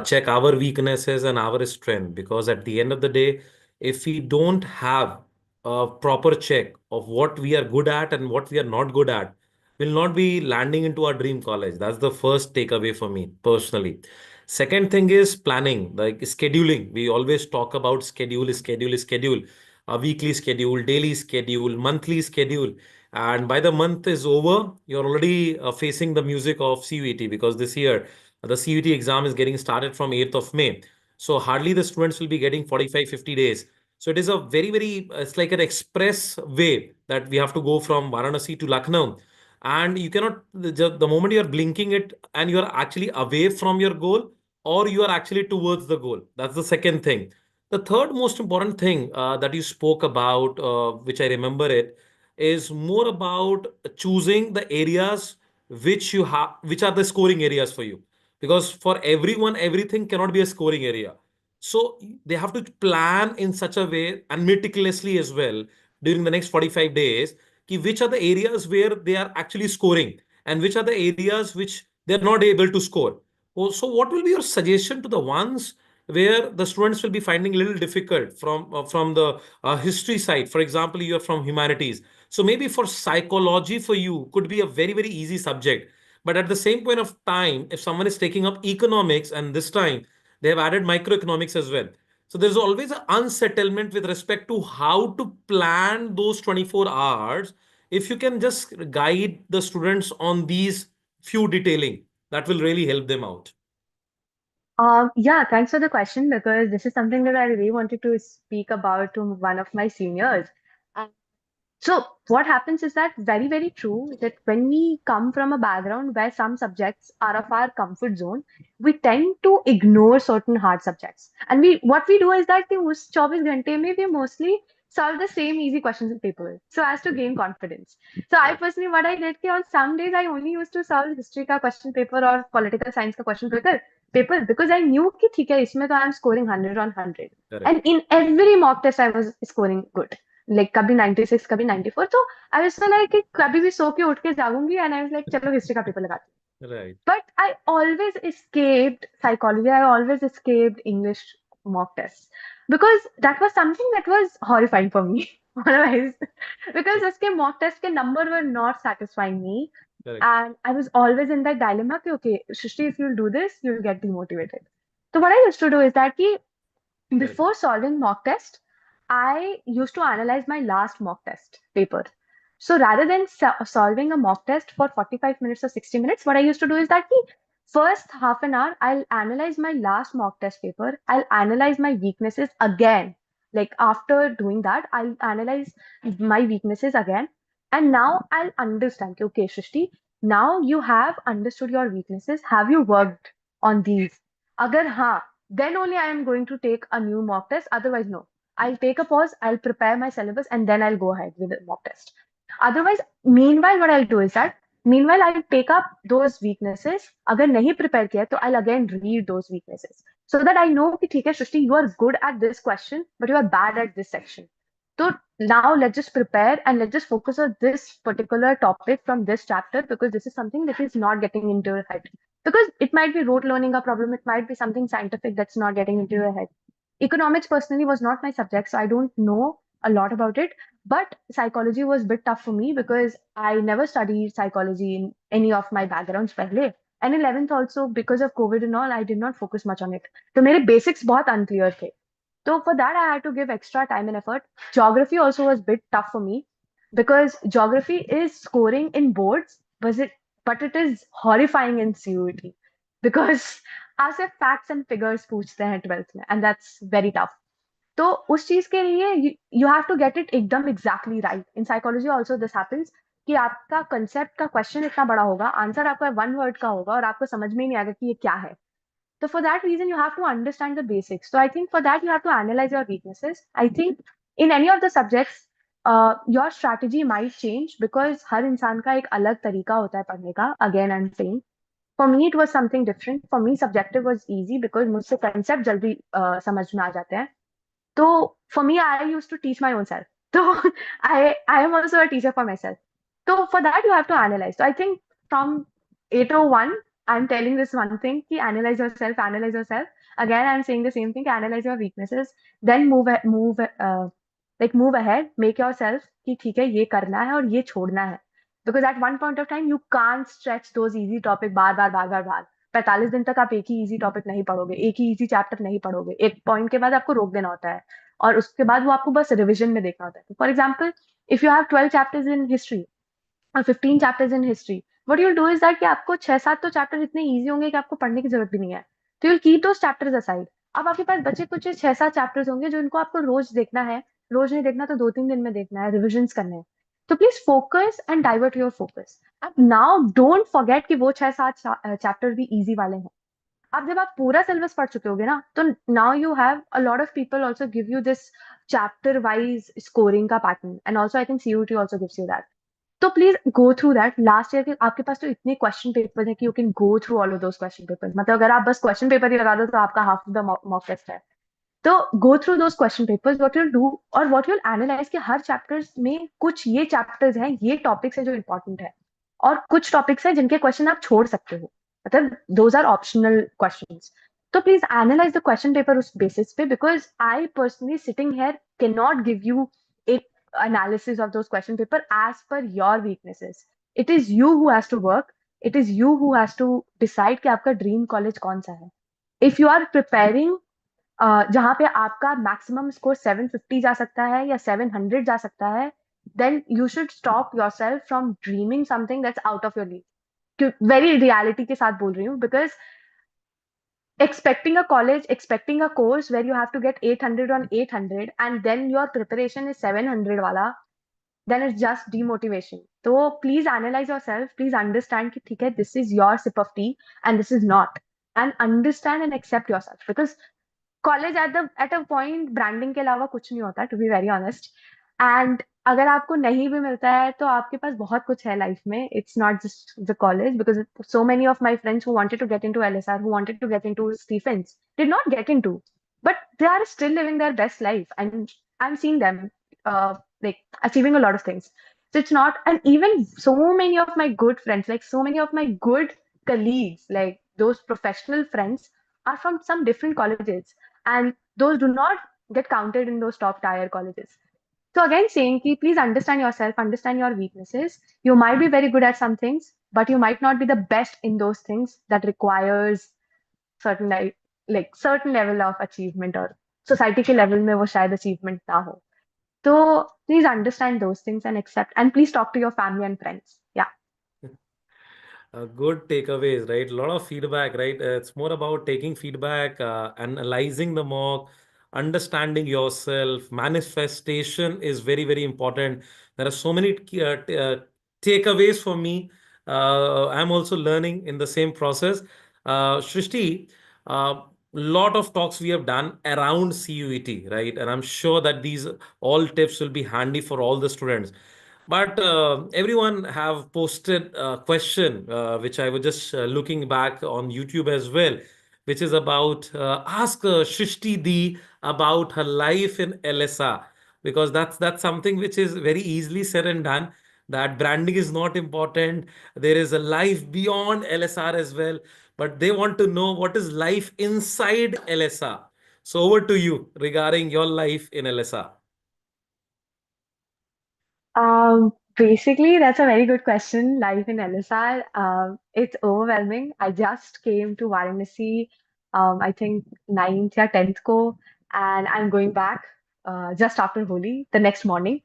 check our weaknesses and our strength, because at the end of the day, if we don't have a proper check of what we are good at and what we are not good at, we'll not be landing into our dream college. That's the first takeaway for me personally. Second thing is planning, like scheduling. We always talk about schedule, a weekly schedule, daily schedule, monthly schedule. And by the month is over, you're already facing the music of CUET, because this year the CUET exam is getting started from 8th of May. So hardly the students will be getting 45, 50 days. So it is a very, it's like an express way that we have to go from Varanasi to Lucknow. And you cannot, the moment you're blinking it and you're actually away from your goal, or you are actually towards the goal. That's the second thing. The third most important thing that you spoke about, which I remember it, is more about choosing the areas which you have, which are the scoring areas for you. Because for everyone, everything cannot be a scoring area. So they have to plan in such a way and meticulously as well during the next 45 days, which are the areas where they are actually scoring and which are the areas which they're not able to score. So, what will be your suggestion to the ones where the students will be finding a little difficult from the history side? For example, you are from humanities, so maybe for psychology for you could be a very easy subject. But at the same point of time, if someone is taking up economics and this time they have added microeconomics as well, so there's always an unsettlement with respect to how to plan those 24 hours. If you can just guide the students on these few detailing, that will really help them out. Yeah, thanks for the question, because this is something that I really wanted to speak about to one of my seniors. So what happens is that very true that when we come from a background where some subjects are of our comfort zone, we tend to ignore certain hard subjects. And we what we do is that we उस 24 घंटे में we mostly solve the same easy questions in paper so as to gain confidence. So I personally what I did कि on some days I only used to solve history का question paper or political science का question paper because I knew कि ठीक है इसमें तो I am scoring 100 on 100. Correct. And in every mock test I was scoring good. Like कभी 96 कभी 94. तो आई वाज लाइक कि कभी भी सो के उठ के जागूंगी एंड आई वाज लाइक चलो हिस्ट्री का पेपर लगाती Right. But I always escaped psychology. I always escaped English mock tests because that was something that was horrifying for me. Otherwise, because uske mock test ke number were not satisfying me, Correct. and I was always in that dilemma. Ki, okay, Shrishti, if you'll do this, you'll get demotivated. So what I used to do is that ki, Correct. before solving mock test, I used to analyze my last mock test paper. So rather than solving a mock test for 45 minutes or 60 minutes, what I used to do is that the first half an hour, I'll analyze my last mock test paper. I'll analyze my weaknesses again. Like after doing that, I'll analyze my weaknesses again. And now I'll understand, okay, Shrishti, now you have understood your weaknesses. Have you worked on these? Agar हाँ, then only I am going to take a new mock test. Otherwise, no. I'll take a pause, I'll prepare my syllabus, and then I'll go ahead with the mock test. Otherwise, meanwhile, what I'll do is that, meanwhile, I'll take up those weaknesses. अगर नहीं prepare किया, तो I'll again read those weaknesses. So that I know कि ठीक है, Shrishti, you are good at this question, but you are bad at this section. So now let's just prepare and let's just focus on this particular topic from this chapter because this is something that is not getting into your head. Because it might be rote learning a problem, it might be something scientific that's not getting into your head. Economics personally was not my subject, so I don't know a lot about it. But psychology was a bit tough for me because I never studied psychology in any of my backgrounds pehle. And 11th also, because of COVID and all, I did not focus much on it. So मेरे basics बहुत unclear थे. So for that, I had to give extra time and effort. Geography also was a bit tough for me because geography is scoring in boards, but it is horrifying in CUET because आपसे facts and figures पूछते हैं 12th में, and that's very tough. तो उस चीज के लिए you have to get it एकदम exactly right. In psychology also this happens कि आपका concept का question इतना बड़ा होगा, आंसर आपका one word का होगा और आपको समझ में ही नहीं आएगा कि ये क्या है. So for that reason, you have to understand the basics. So I think for that, you have to analyze your weaknesses. I think in any of the subjects, your strategy might change because हर इंसान का एक अलग तरीका होता है पढ़ने का. Again, I'm saying. For me, it was something different. For me, subjective was easy because मुझसे concept जल्दी समझ में आ जाते हैं. So for me, I used to teach my own self. So I am also a teacher for myself. So for that, you have to analyze. So I think from 801, I'm telling this one thing, ki analyze yourself, analyze yourself. Again, I'm saying the same thing, analyze your weaknesses, then move ahead, make yourself कि ठीक है ये करना है और ये छोड़ना है. Because at one point of time, you can't stretch those easy topic बार 45 दिन तक आप एक ही इजी टॉपिक नहीं पढ़ोगे, एक ही इजी चैप्टर नहीं पढ़ोगे. एक पॉइंट के बाद आपको रोक देना होता है और उसके बाद वो आपको बस रिविजन में देखना होता है. For example, if you have 12 chapters in history और 15 chapters in history, what you will do is that कि आपको 6-7 तो चैप्टर इतने इजी होंगे कि आपको पढ़ने की जरूरत भी नहीं है. तो you will keep those chapters aside. अब आपके पास बचे कुछ 6-7 चैप्टर्स होंगे जो इनको आपको रोज देखना है. रोज नहीं देखना तो 2-3 दिन में देखना है, रिविजन करने हैं. तो please focus and divert your focus. अब नाउ डोंट फॉरगेट कि वो 6-7 चैप्टर भी इजी वाले हैं. अब जब आप पूरा सिलेबस पढ़ चुके होगे ना, तो now you have a lot of people also give you this chapter wise scoring का pattern, and also I think CUET also gives you that. तो please go through that. Last year के आपके पास तो इतने क्वेश्चन पेपर है कि you can go through all of those question paper. मतलब अगर आप बस क्वेश्चन पेपर ही लगा दो तो आपका half of the mock test है. तो go through those question papers. What you'll do और व्हाट यूल एनालाइज कि हर चैप्टर्स में कुछ ये चैप्टर्स हैं, ये टॉपिक्स हैं जो इंपॉर्टेंट है और कुछ टॉपिक्स हैं जिनके क्वेश्चन आप छोड़ सकते हो. मतलब दोज आर ऑप्शनल क्वेश्चंस. तो please analyse the question paper उस बेसिस पे because I personally sitting here can not give you एक analysis of those question paper as per your weaknesses. It is you who has to work. It is you who has to decide कि आपका dream college कौन सा है. If you are preparing जहाँ पे आपका maximum score 750 जा सकता है या 700 जा सकता है, then you should stop yourself from dreaming something that's out of your league. Very reality के साथ बोल रही हूँ because expecting a college, expecting a course where you have to get 800 on 800 and then your preparation is 700 wala, then it's just demotivation. So please analyze yourself, please understand कि ठीक है, this is your sip of tea and this is not, and understand and accept yourself because college at a point branding के अलावा कुछ नहीं होता, to be very honest. And अगर आपको नहीं भी मिलता है तो आपके पास बहुत कुछ है लाइफ में. It's not just the college because so many of my friends who wanted to get into LSR, who wanted to get into Stephen's did not get into, but they are still living their best life and I am seeing them like achieving a lot of things. So it's not, and even so many of my good friends, like so many of my good colleagues, like those professional friends, are from some different colleges, and those do not get counted in those top tier colleges. So again, saying ki, please understand yourself, understand your weaknesses. You might be very good at some things, but you might not be the best in those things that requires certain like certain level of achievement, or society के level में वो शायद achievement ना हो. So please understand those things and accept, and please talk to your family and friends. Yeah. Good takeaways, right? A lot of feedback, right? It's more about taking feedback, analyzing the mock, understanding yourself. Manifestation is very, very important. There are so many takeaways for me. I'm also learning in the same process. Shrishti, lot of talks we have done around CUET, right? And I'm sure that these all tips will be handy for all the students. But everyone have posted a question, which I was just looking back on YouTube as well, which is about ask Shrishti Di about her life in LSR, because that's something which is very easily said and done. That branding is not important. There is a life beyond LSR as well, but they want to know what is life inside LSR. So over to you regarding your life in LSR. Basically, that's a very good question. Life in LSR, it's overwhelming. I just came to Varanasi, I think 9th or 10th ko, and I'm going back just after Holi the next morning.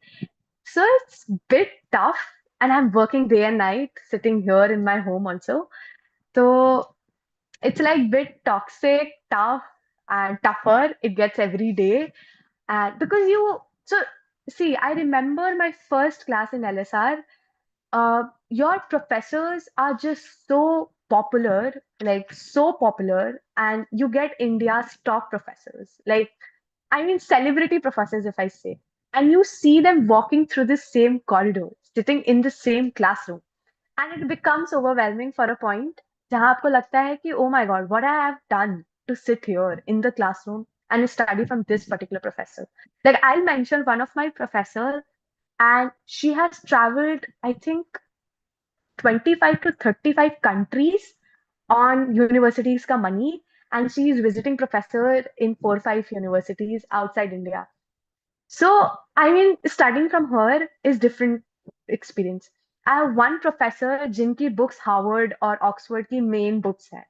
So it's bit tough, and I'm working day and night, sitting here in my home also. So it's like bit toxic, tough, and tougher. It gets every day, and because you so see, I remember my first class in LSR. Your professors are just so popular, like so popular, and you get India's top professors. Like, I mean, celebrity professors, if I say. And you see them walking through the same corridor, sitting in the same classroom. And it becomes overwhelming for a point जहाँ आपको लगता है कि oh my god, what I have done to sit here in the classroom and study from this particular professor. Like I'll mention one of my professor, and she has traveled, I think, 25 to 35 countries on universities ka money, and she is visiting professor in 4 or 5 universities outside India. So I mean, studying from her is different experience. I have one professor जिनकी books Harvard or Oxford की main books है.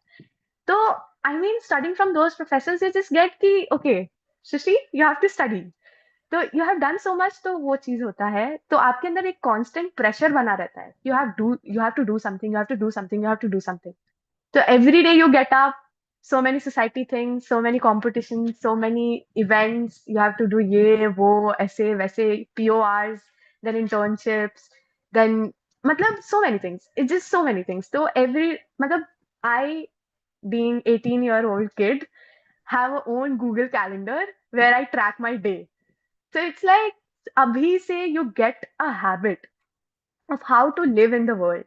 So I mean, studying from those professors, you just get कि okay, Shishi, you have to study. तो you have done so much, तो वो चीज होता है, तो आपके अंदर एक कांस्टेंट प्रेशर बना रहता है. You have to do something, you have to do something, you have to do something. तो every day you get up, so many society things, so many competitions, so many events. You have to do ये वो ऐसे वैसे PORs, then internships, then मतलब so many things. It's just so many things. So every मतलब I, being 18-year-old kid, have a own Google Calendar where I track my day. So it's like abhi se you get a habit of how to live in the world.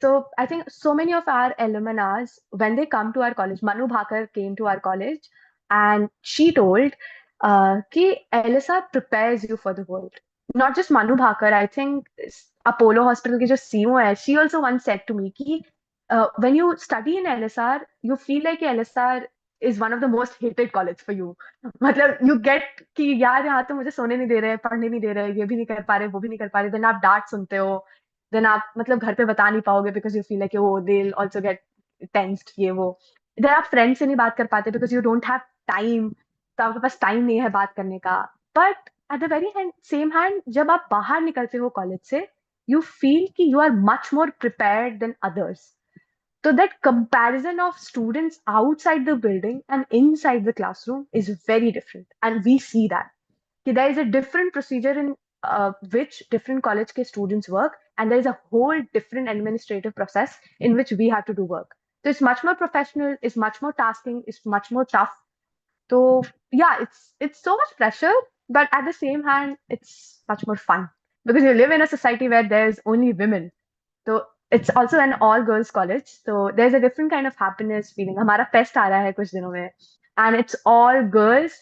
So I think so many of our alumni, when they come to our college, Manu Bhakar came to our college, and she told ki LSR prepares you for the world. Not just Manu Bhakar, I think Apollo Hospital ki jo CEO hai, she also once said to me ki when you study in LSR, you feel like LSR is one of the most hated college for you. मतलब you get कि यार यहाँ तो मुझे सोने नहीं दे रहे, पढ़ने नहीं दे रहे, ये भी नहीं कर पा रहे, वो भी नहीं कर पा रहे, then आप डांट सुनते हो, then आप मतलब घर पे बता नहीं पाओगे because you feel like oh they'll also get tensed, ये वो. then आप फ्रेंड से नहीं बात कर पाते because you don't have time, तो आपके पास टाइम नहीं है बात करने का. but at the very same hand, जब आप बाहर निकलते हो कॉलेज से, you feel कि you are much more prepared than others. So that comparison of students outside the building and inside the classroom is very different. And we see that. There is a different procedure in which different college ke students work, and there is a whole different administrative process in which we have to do work. So it's much more professional, it's much more tasking, it's much more tough. So yeah, it's so much pressure, but at the same hand, it's much more fun because you live in a society where there's only women. So it's also an all girls college. So there's a different kind of happiness feeling. हमारा fest आ रहा है कुछ दिनों में, and it's all girls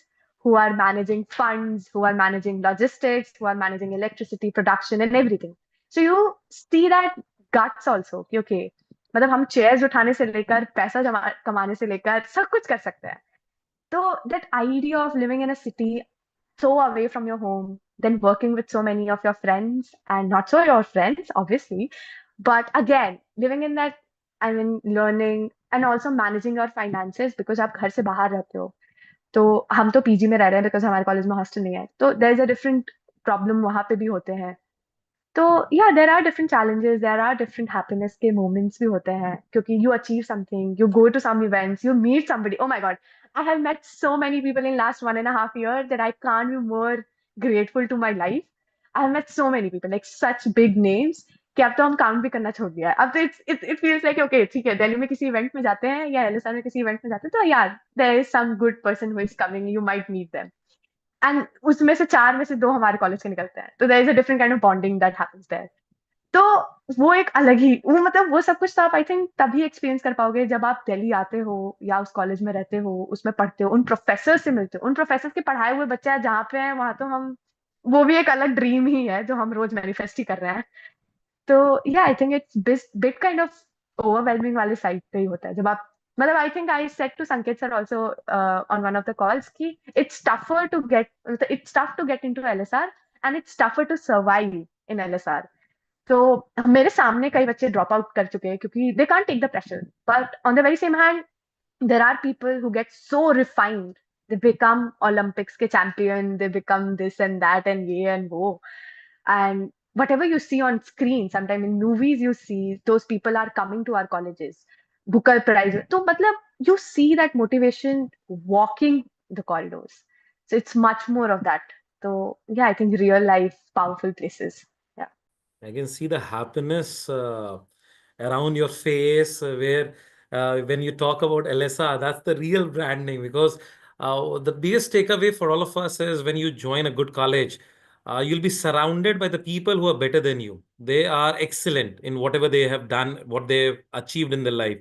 who are managing funds, who are managing logistics, who are managing electricity production and everything. So you see that guts also. Okay, मतलब हम chairs उठाने से लेकर पैसा जमा कमाने से लेकर सब कुछ कर सकते हैं. So that idea of living in a city so away from your home, then working with so many of your friends and not so your friends, obviously, but again, living in that, I mean, learning and also managing your finances because आप घर से बाहर रहते हो. तो हम तो PG में रह रहे हैं बिकॉज हमारे कॉलेज में हॉस्टल नहीं है. तो there is a different problem वहां पे भी होते हैं. तो या there are different challenges, there are different happiness के मोमेंट्स भी होते हैं क्योंकि you achieve something, you go to some events, you meet somebody. Oh my God, I have met so many people in last 1.5 year that I can't be more grateful to my life. I have met so many people like such big names कि अब तो हम count भी करना छोड़ दिया है. अब तो इट फील्स लाइक ओके ठीक है, दिल्ली में किसी इवेंट में जाते हैं या एलएसआर में किसी इवेंट में जाते हैं तो यार there is some good person who is coming, you might meet them. And उसमें से 4 में से 2 हमारे कॉलेज के निकलते हैं, तो there is a different kind of bonding that happens there. तो वो एक अलग ही वो मतलब वो सब कुछ तो आप आई थिंक तभी एक्सपीरियंस कर पाओगे जब आप दिल्ली आते हो या उस कॉलेज में रहते हो, उसमें पढ़ते हो, उन प्रोफेसर से मिलते हो, उन प्रोफेसर के पढ़ाए हुए बच्चे जहाँ पे हैं वहां तो हम, वो भी एक अलग ड्रीम ही है जो हम रोज मैनिफेस्ट ही कर रहे हैं. तो yeah I think it's bit kind of overwhelming वाले साइड पे ही होता है जब आप, मतलब I think I said to Sanket sir also on one of the calls कि it's tough to get into LSR and it's tougher to survive in LSR. तो मेरे सामने कई बच्चे ड्रॉप आउट कर चुके हैं क्योंकि they can't take the pressure, but on the very same hand there are people who get so refined, they become olympics ke champion, they become this and that and ye and wo, and whatever you see on screen, sometimes in movies you see those people are coming to our colleges, booker prize, so matlab you see that motivation walking the corridors. So it's much more of that. So yeah, I think real life powerful places. Yeah. I can see the happiness around your face where when you talk about LSR, that's the real branding because the biggest takeaway for all of us is when you join a good college, you'll be surrounded by the people who are better than you. They are excellent in whatever they have done, what they've achieved in their life.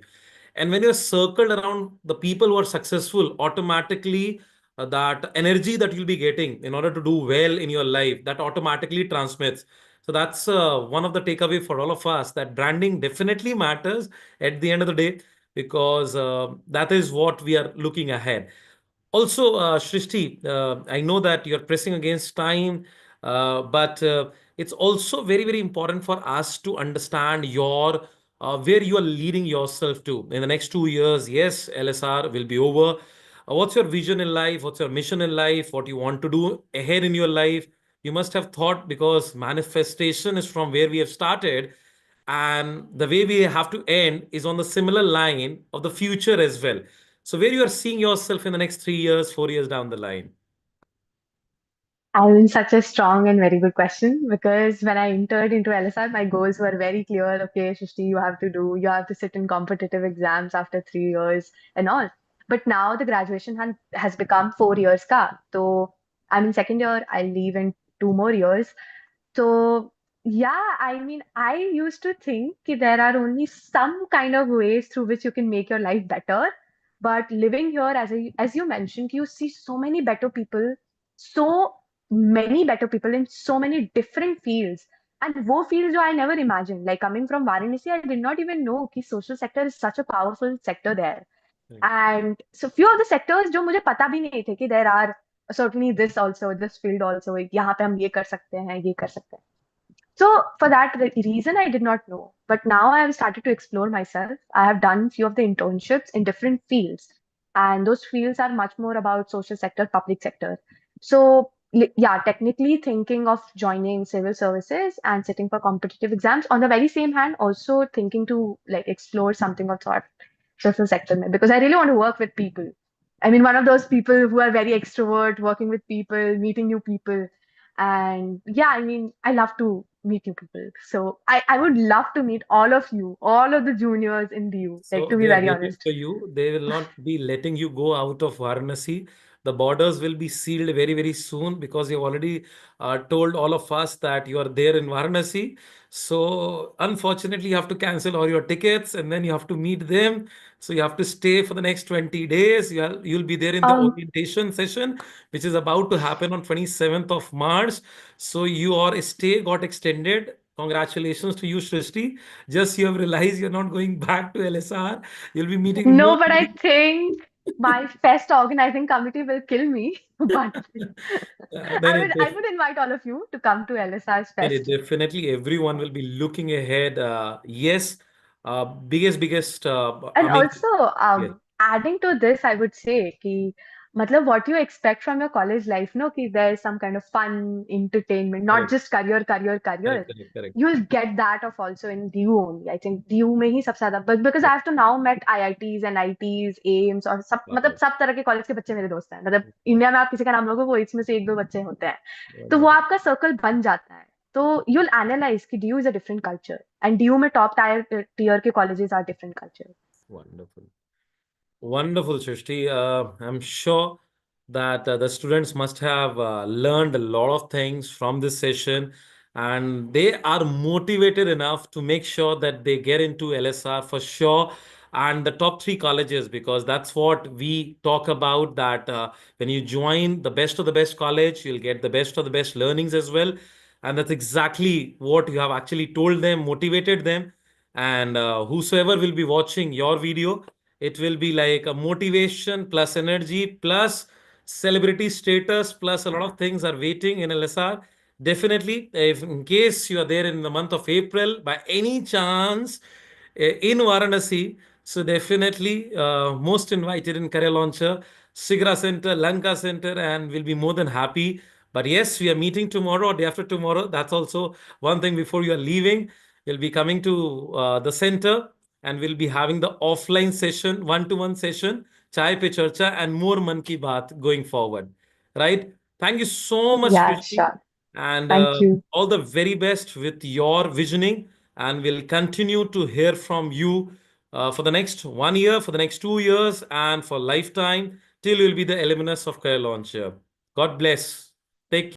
And when you're circled around the people who are successful, automatically that energy that you'll be getting in order to do well in your life, that automatically transmits. So that's one of the takeaway for all of us that branding definitely matters at the end of the day because that is what we are looking ahead. Also, Srishti, I know that you're pressing against time, but it's also very, very important for us to understand your where you are leading yourself to in the next 2 years. Yes, LSR will be over. What's your vision in life? What's your mission in life? What you want to do ahead in your life? You must have thought because manifestation is from where we have started, and the way we have to end is on the similar line of the future as well. So where you are seeing yourself in the next 3 years, 4 years down the line? I mean, such a strong and very good question because when I entered into LSR, my goals were very clear. Okay, Shrishti, you have to sit in competitive exams after 3 years and all. But now the graduation has become 4 years ka. So I'm in second year, I'll leave in 2 more years. So, yeah, I mean, I used to think that there are only some kind of ways through which you can make your life better. But living here, as you mentioned, you see so many better people in so many different fields. And wo fields I never imagined. Like coming from Varanasi, I did not even know that social sector is such a powerful sector there. Right. And so few of the sectors जो मुझे पता भी नहीं थे कि there are certainly this field also, यहाँ पे हम ये कर सकते हैं, ये कर सकते हैं. So for that reason, I did not know. But now I have started to explore myself. I have done few of the internships in different fields, and those fields are much more about social sector, public sector. So yeah, technically thinking of joining civil services and sitting for competitive exams. On the very same hand, also thinking to like explore something of sort social sector mein, because I really want to work with people. I mean, one of those people who are very extrovert, working with people, meeting new people. And yeah, I mean, I love to meet new people. So I would love to meet all of you, all of the juniors in DU, like So to be they are very waiting honest. for you. They will not be letting you go out of Varanasi. The borders will be sealed very, very soon because you've already told all of us that you are there in Varanasi. So unfortunately, you have to cancel all your tickets and then you have to meet them. So you have to stay for the next 20 days. You'll be there in the Um, orientation session, which is about to happen on 27th of March. So your stay got extended Congratulations to you, Srishti. Just you have realized you're not going back to LSR. You'll be meeting more. No, but I think my fest organizing committee will kill me. But No, no, I would invite all of you to come to LSR's fest. definitely everyone will be looking ahead. Yes, biggest, And I mean, also, yes, adding to this, I would say कि मतलब what you expect from your college life, no, कि there is some kind of fun, entertainment, not correct, just career, career, career. correct. You'll get that of also in DU only. I think DU में ही सबसे ज़्यादा, but because I Yes. have to now met IITs and ITs, AIMS और सब मतलब Wow. सब तरह के college के बच्चे मेरे दोस्त हैं. मतलब इंडिया में आप किसी का नाम लोगे वो इसमें से एक दो बच्चे होते हैं. तो वो Wonderful. आपका सर्कल बन जाता है. तो you'll analyze कि DU is a different culture and DU में top tier के colleges are different culture. Wonderful. Wonderful, Srishti. I'm sure that the students must have learned a lot of things from this session, and they are motivated enough to make sure that they get into LSR for sure and the top three colleges, because that's what we talk about. That when you join the best of the best college, you'll get the best of the best learnings as well. And that's exactly what you have actually told them, motivated them. And whosoever will be watching your video, it will be like a motivation plus energy plus celebrity status plus a lot of things are waiting in LSR. Definitely, if in case you are there in the month of April by any chance in Varanasi, so definitely most invited in Career Launcher, Sigra Center, Lanka Center, and we'll be more than happy. But yes, we are meeting tomorrow or day after tomorrow. That's also one thing before you are leaving. We'll be coming to the center and we'll be having the offline session, one-to-one session, chai pe charcha, and more man ki baat going forward. Right? Thank you so much, Yeah, Srishti, sure. and Thank you. all the very best with your visioning. And we'll continue to hear from you for the next 1 year, for the next 2 years, and for lifetime till you'll be the alumnus of Career Launcher. God bless. Take care.